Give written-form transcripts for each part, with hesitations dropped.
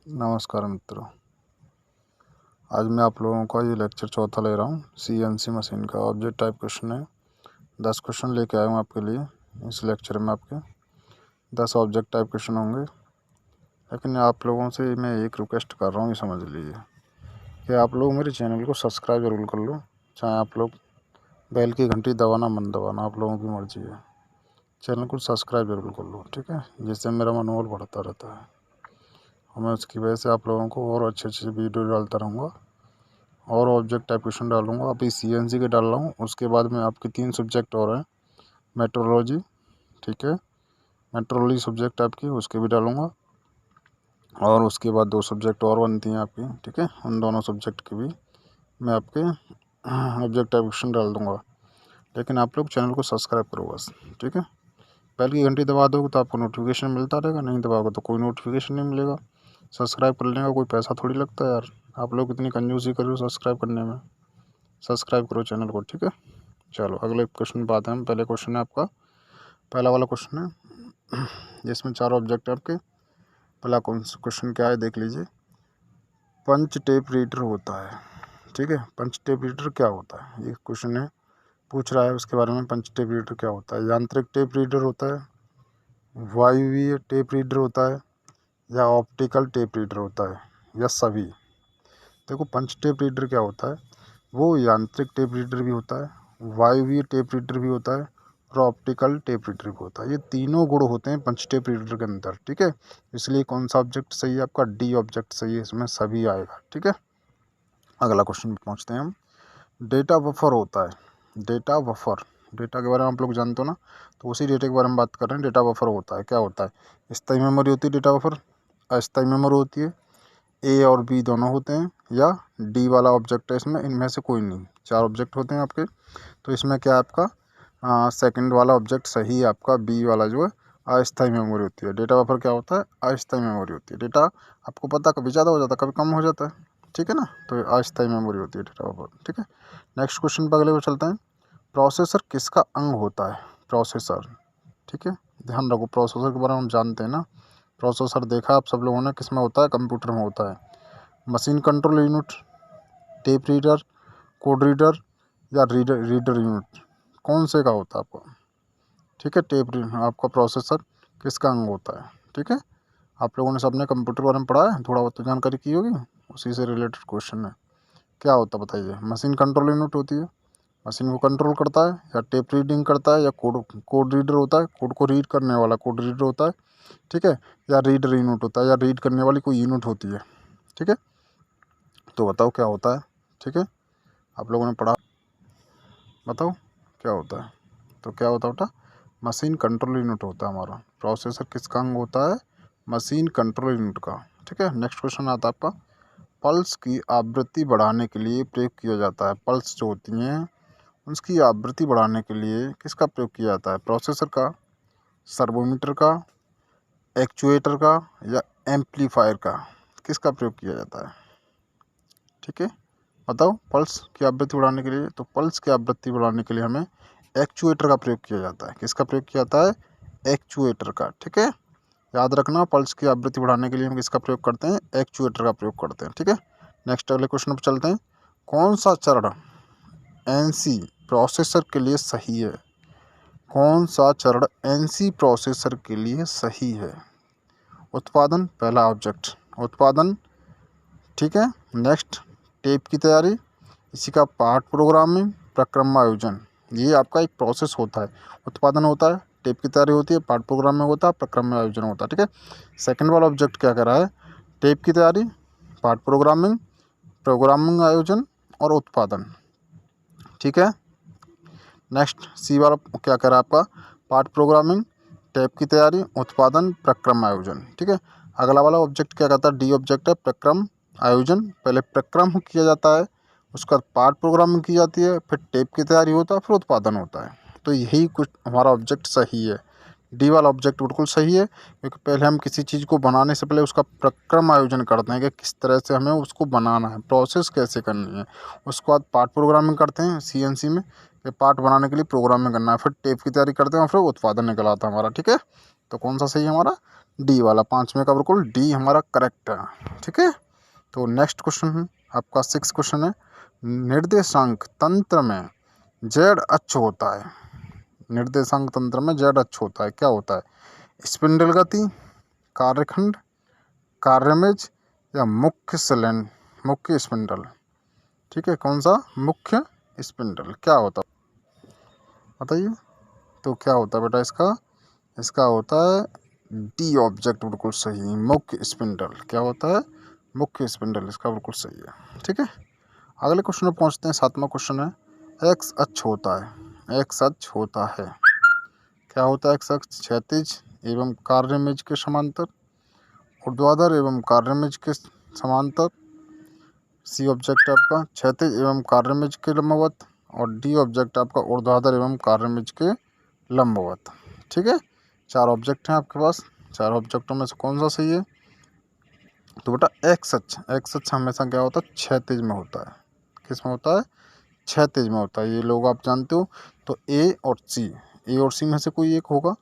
नमस्कार मित्रों, आज मैं आप लोगों का ये लेक्चर चौथा ले रहा हूँ। सीएनसी मशीन का ऑब्जेक्ट टाइप क्वेश्चन है। 10 क्वेश्चन लेके आया हूँ आपके लिए। इस लेक्चर में आपके 10 ऑब्जेक्ट टाइप क्वेश्चन होंगे, लेकिन आप लोगों से मैं एक रिक्वेस्ट कर रहा हूँ, ये समझ लीजिए कि आप लोग मेरे चैनल को सब्सक्राइब जरूर कर लो। चाहे आप लोग बेल की घंटी दबाना मन दबाना, आप लोगों की मर्जी है। चैनल को सब्सक्राइब जरूर कर लो, ठीक है, जिससे मेरा मनोबल बढ़ता रहता है और मैं उसकी वजह से आप लोगों को और अच्छे वीडियो डालता रहूँगा और ऑब्जेक्ट टाइप क्वेश्चन डालूंगा। अभी सीएनसी के डाल रहा हूँ, उसके बाद में आपके 3 सब्जेक्ट और हैं। मेट्रोलॉजी, ठीक है, मेट्रोलॉजी सब्जेक्ट आपकी उसके भी डालूंगा, और उसके बाद 2 सब्जेक्ट और बनती हैं आपकी, ठीक है, उन दोनों सब्जेक्ट के भी मैं आपके ऑब्जेक्ट टाइप क्वेश्चन डाल दूँगा। लेकिन आप लोग चैनल को सब्सक्राइब करो बस, ठीक है। बेल की घंटी दबा दोगे तो आपको नोटिफिकेशन मिलता रहेगा, नहीं दबाओगे तो कोई नोटिफिकेशन नहीं मिलेगा। सब्सक्राइब कर लेने का कोई पैसा थोड़ी लगता है यार, आप लोग इतनी कंजूसी करो सब्सक्राइब करने में। सब्सक्राइब करो चैनल को, ठीक है। चलो अगले क्वेश्चन पे आते हैं हम। पहले क्वेश्चन है आपका, पहला वाला क्वेश्चन है जिसमें 4 ऑब्जेक्ट है आपके। पहला क्वेश्चन क्या है देख लीजिए। पंच टेप रीडर होता है, ठीक है। पंच टेप रीडर क्या होता है, ये क्वेश्चन है, पूछ रहा है उसके बारे में। पंच टेप रीडर क्या होता है? यांत्रिक टेप रीडर होता है, वायवीय टेप रीडर होता है, या ऑप्टिकल टेप रीडर होता है, या सभी? देखो, पंच टेप रीडर क्या होता है, वो यांत्रिक टेप रीडर भी होता है, वायवीय टेप रीडर भी होता है, और ऑप्टिकल टेप रीडर भी होता है। ये तीनों गुण होते हैं पंच टेप रीडर के अंदर, ठीक है। इसलिए कौन सा ऑब्जेक्ट सही है आपका? डी ऑब्जेक्ट सही है, इसमें सभी आएगा, ठीक है। अगला क्वेश्चन पे पहुँचते हैं हम। डेटा बफर होता है, डेटा बफर, डेटा के बारे में आप लोग जानते हो ना, तो उसी डेटा के बारे में बात कर रहे हैं। डेटा बफर होता है, क्या होता है? स्थायी मेमोरी होती है डेटा बफर, अस्थायी मेमोरी होती है, ए और बी दोनों होते हैं, या डी वाला ऑब्जेक्ट है इसमें, इनमें से कोई नहीं। 4 ऑब्जेक्ट होते हैं आपके, तो इसमें क्या है आपका सेकंड वाला ऑब्जेक्ट सही है आपका, बी वाला जो है अस्थायी मेमोरी होती है। डेटा बफर क्या होता है? अस्थायी मेमोरी होती है। डेटा आपको पता कभी ज़्यादा हो जाता है, कभी कम हो जाता है, ठीक है ना, तो ये अस्थायी मेमोरी होती है डेटा बफर, ठीक है। नेक्स्ट क्वेश्चन पर अगले को चलते हैं। प्रोसेसर किसका अंग होता है? प्रोसेसर, ठीक है, ध्यान रखो, प्रोसेसर के बारे में हम जानते हैं ना। प्रोसेसर देखा आप सब लोगों ने, किस में होता है? कंप्यूटर में होता है। Machine control unit, tape reader, code reader, या रीडर यूनिट, कौन से का होता है आपको? ठीक है, आपका प्रोसेसर किसका अंग होता है, ठीक है। आप लोगों ने सबने कंप्यूटर के बारे में पढ़ा है, थोड़ा बहुत तो जानकारी की होगी, उसी से रिलेटेड क्वेश्चन है। क्या होता है बताइए? मशीन कंट्रोल यूनिट होती है, मशीन को कंट्रोल करता है, या टेप रीडिंग करता है, या कोड रीडर होता है, कोड को रीड करने वाला कोड रीडर होता है, ठीक है, या रीडर यूनिट होता है, या रीड करने वाली कोई यूनिट होती है, ठीक है। तो बताओ क्या होता है, ठीक है, आप लोगों ने पढ़ा, बताओ क्या होता है? तो क्या होता है? मशीन कंट्रोल यूनिट होता है हमारा। प्रोसेसर किसका अंग होता है? मशीन कंट्रोल यूनिट का, ठीक है। नेक्स्ट क्वेश्चन आता है आपका, पल्स की आवृत्ति बढ़ाने के लिए प्रयोग किया जाता है। पल्स जो होती हैं उसकी आवृत्ति बढ़ाने के लिए किसका प्रयोग किया जाता है? प्रोसेसर का, सर्वोमीटर का, एक्चुएटर का, या एम्पलीफायर का? किसका प्रयोग किया जाता है, ठीक है, बताओ। पल्स की आवृत्ति बढ़ाने के लिए, तो पल्स की आवृत्ति बढ़ाने के लिए हमें एक्चुएटर का प्रयोग किया जाता है। किसका प्रयोग किया जाता है? एक्चुएटर का, ठीक है। याद रखना, पल्स की आवृत्ति बढ़ाने के लिए हम किसका प्रयोग करते हैं? एक्चुएटर का प्रयोग करते हैं, ठीक है। नेक्स्ट अगले क्वेश्चन पर चलते हैं। कौन सा चरण एनसी प्रोसेसर के लिए सही है? कौन सा चरण एनसी प्रोसेसर के लिए सही है? उत्पादन, पहला ऑब्जेक्ट उत्पादन, ठीक है। नेक्स्ट टेप की तैयारी, इसी का पार्ट प्रोग्रामिंग, प्रक्रमायोजन, ये आपका एक प्रोसेस होता है। उत्पादन होता है, टेप की तैयारी होती है, पार्ट प्रोग्रामिंग होता है, प्रक्रमायोजन होता है, ठीक है। सेकंड वाला ऑब्जेक्ट क्या कर रहा है? टेप की तैयारी, पार्ट प्रोग्रामिंग, प्रोग्रामिंग आयोजन और उत्पादन, ठीक है। नेक्स्ट सी वाला क्या कर रहा है आपका? पार्ट प्रोग्रामिंग, टेप की तैयारी, उत्पादन, प्रक्रम आयोजन, ठीक है। अगला वाला ऑब्जेक्ट क्या करता है? डी ऑब्जेक्ट है, प्रक्रम आयोजन। पहले प्रक्रम किया जाता है, उसका पार्ट प्रोग्रामिंग की जाती है, फिर टेप की तैयारी होता है, फिर उत्पादन होता है। तो यही कुछ हमारा ऑब्जेक्ट सही है। डी वाला ऑब्जेक्ट बिल्कुल सही है, क्योंकि पहले हम किसी चीज़ को बनाने से पहले उसका प्रक्रम आयोजन करते हैं कि किस तरह से हमें उसको बनाना है, प्रोसेस कैसे करनी है। उसके बाद पार्ट प्रोग्रामिंग करते हैं सीएनसी में, कि पार्ट बनाने के लिए प्रोग्रामिंग करना है, फिर टेप की तैयारी करते हैं और फिर उत्पादन निकल आता है हमारा, ठीक है। तो कौन सा सही है हमारा? डी वाला, 5वें का बिल्कुल डी हमारा करेक्ट है। ठीक है, तो नेक्स्ट क्वेश्चन है आपका 6 क्वेश्चन है, निर्देशांक तंत्र में जेड अक्ष होता है। निर्देशांक तंत्र में जेड अक्ष होता है, क्या होता है? स्पिंडल गति, कार्यखंड, कार्यमेज या मुख्य स्पिंडल। ठीक है, कौन सा? मुख्य स्पिंडल। क्या होता है बताइए? तो क्या होता है बेटा इसका? इसका होता है डी ऑब्जेक्ट, बिल्कुल सही, मुख्य स्पिंडल। क्या होता है? मुख्य स्पिंडल, इसका बिल्कुल सही है। ठीक है, अगले क्वेश्चन में पहुंचते हैं। 7वां क्वेश्चन है, एक्स अक्ष होता है। एक्स अक्ष होता है, क्या होता है? एक्स अक्ष क्षैतिज एवं कार्यमेज के समांतर, ऊर्ध्वाधर एवं कार्यमेज के समांतर। सी ऑब्जेक्ट आपका क्षैतिज एवं कार्यमेज के लंबवत, और डी ऑब्जेक्ट आपका ऊर्ध्वाधर एवं कार्यमेज के लंबवत। ठीक है, 4 ऑब्जेक्ट हैं आपके पास। 4 ऑब्जेक्टों में से कौन सा सही है? तो बेटा एक्स अक्ष हमेशा क्या होता है? क्षैतिज में होता है। किस में होता है? क्षैतिज में होता है। ये लोग आप जानते हो। तो ए और सी में से कोई एक होगा।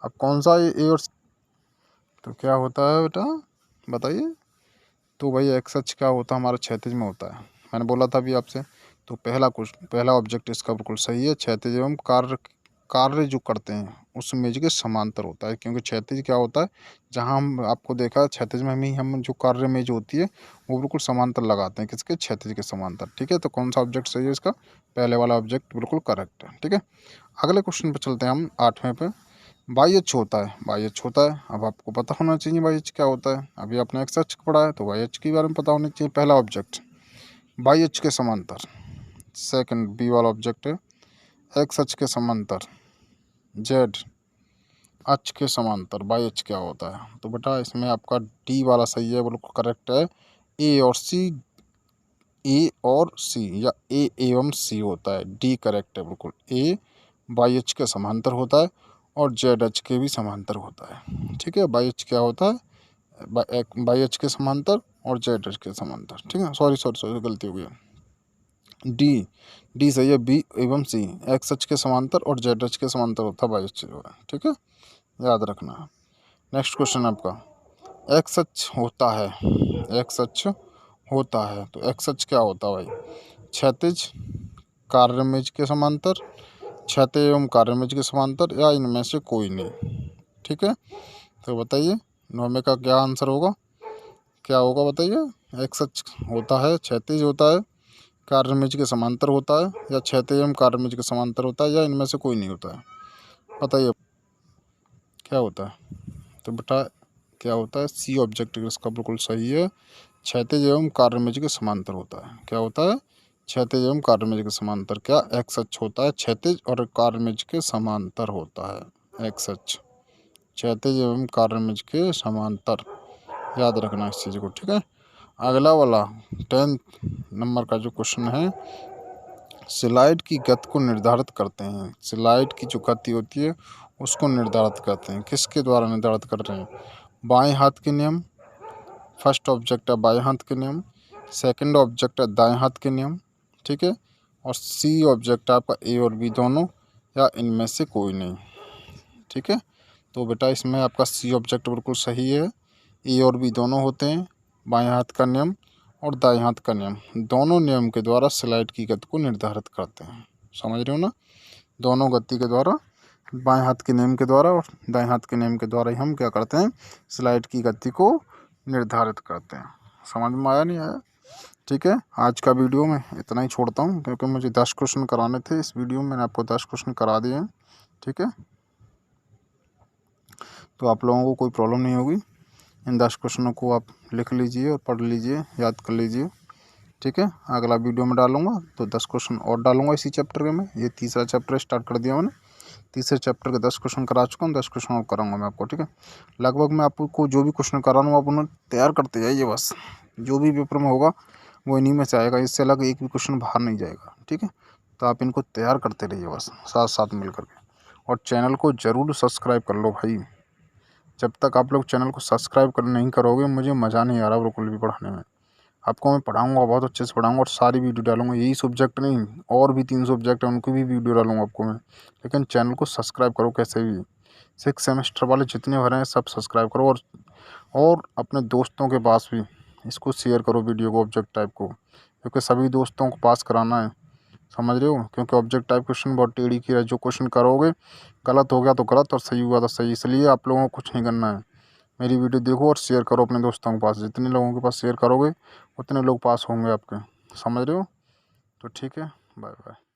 अब कौन सा ए और सी? तो क्या होता है बेटा बताइए? तो भाई एक्स अक्ष क्या होता है? हमारा क्षैतिज में होता है, मैंने बोला था अभी आपसे। तो पहला ऑब्जेक्ट इसका बिल्कुल सही है। क्षैतिज एवं कार्य जो करते हैं उस इमेज के समांतर होता है, क्योंकि क्षैतिज क्या होता है? जहाँ हम आपको देखा क्षैतिज में हम जो कार्य इमेज होती है वो बिल्कुल समांतर लगाते हैं। किसके? क्षैतिज के समांतर। ठीक है, तो कौन सा ऑब्जेक्ट सही है इसका? पहले वाला ऑब्जेक्ट बिल्कुल करेक्ट है। ठीक है, अगले क्वेश्चन पर चलते हैं हम 8वें पे। वाई एच होता है। वाई एच होता है, अब आपको पता होना चाहिए वाई एच क्या होता है। अभी आपने एक्स एच पढ़ा है तो वाई एच के बारे में पता होना चाहिए। पहला ऑब्जेक्ट वाई एच के समांतर, सेकंड बी वाला ऑब्जेक्ट है एक्स एच के समांतर, जेड अक्ष के समांतर वाई एच क्या होता है? तो बेटा इसमें आपका डी वाला सही है, बिल्कुल करेक्ट है। ए और सी या ए एवं सी होता है। डी करेक्ट है बिल्कुल। ए वाई एच के समांतर होता है और जेड एच के भी समांतर होता है। ठीक है, वाई एच क्या होता है? वाई एच के समांतर और जेड एच के समांतर। ठीक है, सॉरी गलती हो गई। डी सही है। बी एवं सी एक्स एच के समांतर और जेड एच के समांतर होता है वाई एच जो है। ठीक है, याद रखना है। नेक्स्ट क्वेश्चन आपका, एक्स अक्ष होता है। एक्स अक्ष होता है, तो एक्स अक्ष क्या होता है भाई? क्षैतिज, कार्यमेज के समांतर, क्षैतिज एवं कार्यमेज के समांतर, या इनमें से कोई नहीं। ठीक है, तो बताइए 9वें का क्या आंसर होगा? क्या होगा बताइए? एक्स अक्ष होता है, क्षैतिज होता है, कार्यमेज के समांतर होता है, या क्षैतिज एवं कार्यमेज के समांतर होता है, या इनमें से कोई नहीं होता है। बताइए क्या होता है? तो बेटा क्या होता है? सी ऑब्जेक्ट इसका बिल्कुल सही है। क्षैतिज एवं कार्यमेज के समांतर होता है। क्या होता है? क्षैतिज एवं कार्यमेज के समांतर। क्या? एक्स अक्ष होता है क्षैतिज और कार्यमेज के समांतर होता है। एक्स अक्ष क्षैतिज एवं कार्यमेज के समांतर, याद रखना इस चीज़ को। ठीक है, अगला वाला 10th नंबर का जो क्वेश्चन है, स्लाइड की गति को निर्धारित करते हैं। स्लाइड की जो गति होती है उसको निर्धारित करते हैं। किसके द्वारा निर्धारित कर रहे हैं? बाएं हाथ के नियम, फर्स्ट ऑब्जेक्ट है बाएं हाथ के नियम, सेकंड ऑब्जेक्ट है दाएं हाथ के नियम। ठीक है, और सी ऑब्जेक्ट आपका ए और बी दोनों, या इनमें से कोई नहीं। ठीक है, तो बेटा इसमें आपका सी ऑब्जेक्ट बिल्कुल सही है। ए और बी दोनों होते हैं, बाएं हाथ का नियम और दाएं हाथ का नियम, दोनों नियम के द्वारा स्लाइड की गति को निर्धारित करते हैं। समझ रहे हो ना? दोनों गति के द्वारा, बाएं हाथ के नियम के द्वारा और दाएं हाथ के नियम के द्वारा ही हम क्या करते हैं? स्लाइड की गति को निर्धारित करते हैं। समझ में आया नहीं आया? ठीक है, आज का वीडियो में इतना ही छोड़ता हूँ, क्योंकि मुझे 10 क्वेश्चन कराने थे। इस वीडियो में मैंने आपको 10 क्वेश्चन करा दिए हैं। ठीक है, तो आप लोगों को कोई प्रॉब्लम नहीं होगी। इन 10 क्वेश्चनों को आप लिख लीजिए और पढ़ लीजिए, याद कर लीजिए। ठीक है, अगला वीडियो में डालूंगा तो 10 क्वेश्चन और डालूंगा इसी चैप्टर के में। ये तीसरा चैप्टर स्टार्ट कर दिया मैंने। तीसरे चैप्टर के 10 क्वेश्चन करा चुका हूँ, 10 क्वेश्चन और कराऊंगा मैं आपको। ठीक है, लगभग मैं आपको जो भी क्वेश्चन करा रहा हूँ आप उन्हें तैयार करते जाइए। बस जो भी पेपर में होगा वो इन्हीं में से आएगा, इससे अलग एक भी क्वेश्चन बाहर नहीं जाएगा। ठीक है, तो आप इनको तैयार करते रहिए बस, साथ साथ मिल करके। और चैनल को ज़रूर सब्सक्राइब कर लो भाई। जब तक आप लोग चैनल को सब्सक्राइब कर नहीं करोगे मुझे मज़ा नहीं आ रहा बिल्कुल भी पढ़ाने में। आपको मैं पढ़ाऊँगा, बहुत अच्छे से पढ़ाऊँगा और सारी वीडियो डालूँगा। यही सब्जेक्ट नहीं, और भी 3 सब्जेक्ट हैं उनकी भी वीडियो डालूँगा आपको मैं। लेकिन चैनल को सब्सक्राइब करो कैसे भी, 6 सेमेस्टर वाले जितने भरे हैं सब सब्सक्राइब करो, और अपने दोस्तों के पास भी इसको शेयर करो वीडियो को, ऑब्जेक्ट टाइप को, क्योंकि सभी दोस्तों को पास कराना है, समझ रहे हो। क्योंकि ऑब्जेक्ट टाइप क्वेश्चन बहुत टेढ़ी की है, जो क्वेश्चन करोगे गलत हो गया तो गलत और सही हुआ तो सही, इसलिए आप लोगों को कुछ नहीं करना है। मेरी वीडियो देखो और शेयर करो अपने दोस्तों के पास, जितने लोगों के पास शेयर करोगे उतने लोग पास होंगे आपके, समझ रहे हो। तो ठीक है, बाय बाय।